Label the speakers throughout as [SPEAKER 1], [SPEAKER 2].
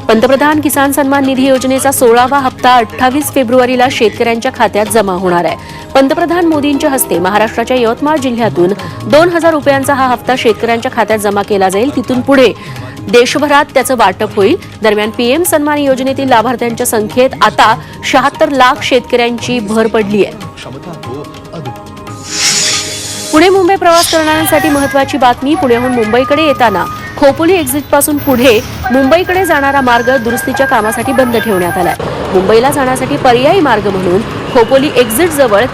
[SPEAKER 1] पंतप्रधान किसान सन्मान निधी योजनेचा 16वा हप्ता 28 फेब्रुवारीला शेतकऱ्यांच्या खात्यात जमा होणार आहे। पंतप्रधान मोदींच्या हस्ते महाराष्ट्राच्या यवतमाळ जिल्ह्यातून 2000 रुपयांचा हा हप्ता शेतकऱ्यांच्या खात्यात जमा केला जाईल। तिथून पुढे देशभरात त्याचं वाटप होईल। दरम्यान पीएम सन्मान योजनेतील लाभार्थ्यांच्या संख्येत आता 76 लाख शेतकऱ्यांची भर पडली आहे। पुणे मुंबई प्रवास करणाऱ्यांसाठी महत्त्वाची बातमी। पुण्याहून मुंबईकडे येताना खोपोली एक्झिटपासून पुढे मुंबईकडे जाणारा मार्ग दुरुस्तीच्या कामासाठी बंद ठेवण्यात आलाय। मुंबईला जाण्यासाठी पर्यायी मार्ग म्हणून खोपोली एक्झिट जवळ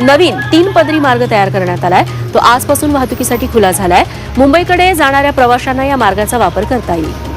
[SPEAKER 1] नवीन 3 पदरी मार्ग तयार करण्यात आलाय। तो आजपासून वाहतुकीसाठी खुला झालाय। मुंबईकडे जाणाऱ्या प्रवाशांना या मार्गाचा वापर करता येईल।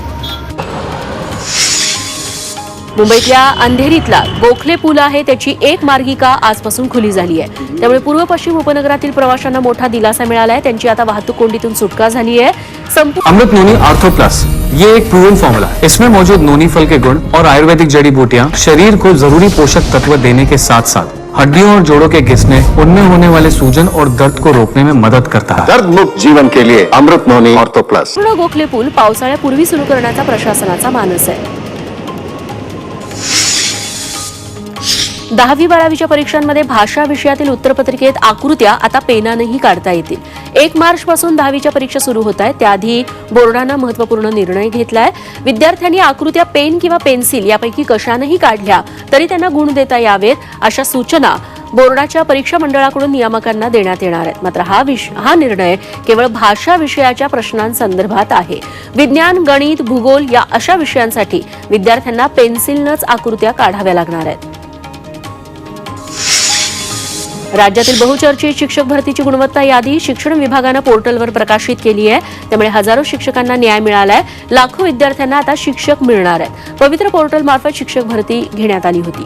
[SPEAKER 1] मुंबईतल्या अंधेरीतला गोखले पूल आहे त्याची एक मार्गिका आजपासून खुली झाली आहे। त्यामुळे पूर्व पश्चिम उपनगरातील प्रवाशांना मोठा दिलासा मिळाला आहे। त्यांची आता वाहतूक कोंडीतून सुटका झाली है।
[SPEAKER 2] अमृत नोनी आर्थो प्लस, ये एक प्रूवन फॉर्मूला है। इसमें मौजूद नोनी फल के गुण और आयुर्वेदिक जड़ी बूटियां शरीर को जरूरी पोषक तत्व देने के साथ साथ हड्डियों और जोड़ों के घिसने, उनमें होने वाले सूजन और दर्द को रोकने में मदद करता है।
[SPEAKER 3] दर्द मुक्त जीवन के लिए अमृत नोनी आर्थो प्लस।
[SPEAKER 1] गोखले पूल पावसाळ्यापूर्वी सुरू करण्याचा प्रशासनाचा मानस आहे। 10वी 12वीच्या परीक्षांमध्ये भाषा विषयातील उत्तरपत्रिकेत आकृत्या आता पेनानेही काढता येतील। 1 मार्च पासून 10वीच्या परीक्षा सुरू होत आहेत। त्याआधी बोर्डानं महत्त्वपूर्ण निर्णय घेतलाय। विद्यार्थ्यांनी आकृत्या पेन किंवा पेन्सिल यापैकी कशानेही काढल्या तरी त्यांना गुण देता यावेत, अशा सूचना बोर्डाच्या परीक्षा मंडळाकडून नियामकांना देण्यात येणार आहेत। मात्र हा निर्णय केवळ भाषा विषयाच्या प्रश्नांसंदर्भात आहे। विज्ञान, गणित, भूगोल या अशा विषयांसाठी विद्यार्थ्यांना पेन्सिलनंच आकृत्या काढाव्या लागणार आहेत। राज्यातील बहुचर्चित शिक्षक भरतीची गुणवत्ता यादी शिक्षण विभागानं पोर्टलवर प्रकाशित केली आहे। त्यामुळे हजारो शिक्षकांना न्याय मिळालाय। लाखो विद्यार्थ्यांना आता शिक्षक मिळणार आहेत। पवित्र पोर्टल मार्फत शिक्षक भरती घेण्यात आली होती।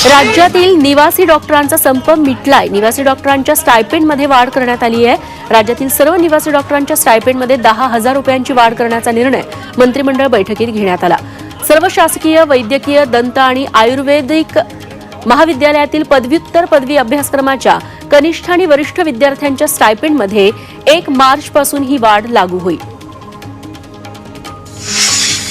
[SPEAKER 1] राज्यातील निवासी डॉक्टरांचा संप मिटलाय। निवासी डॉक्टरांच्या स्टायपेंडमध्ये वाढ करण्यात आली आहे। राज्यातील सर्व निवासी डॉक्टरांच्या स्टायपेंडमध्ये 10,000 रुपयांची वाढ करण्याचा निर्णय मंत्रिमंडळ बैठकीत घेण्यात आला। सर्व शासकीय, वैद्यकीय, दंत आणि आयुर्वेदिक महाविद्यालयातील पदव्युत्तर पदवी अभ्यासक्रमाच्या कनिष्ठ आणि वरिष्ठ विद्यार्थ्यांच्या स्टायपेंडमध्ये 1 मार्च पासून ही वाढ लागू होईल।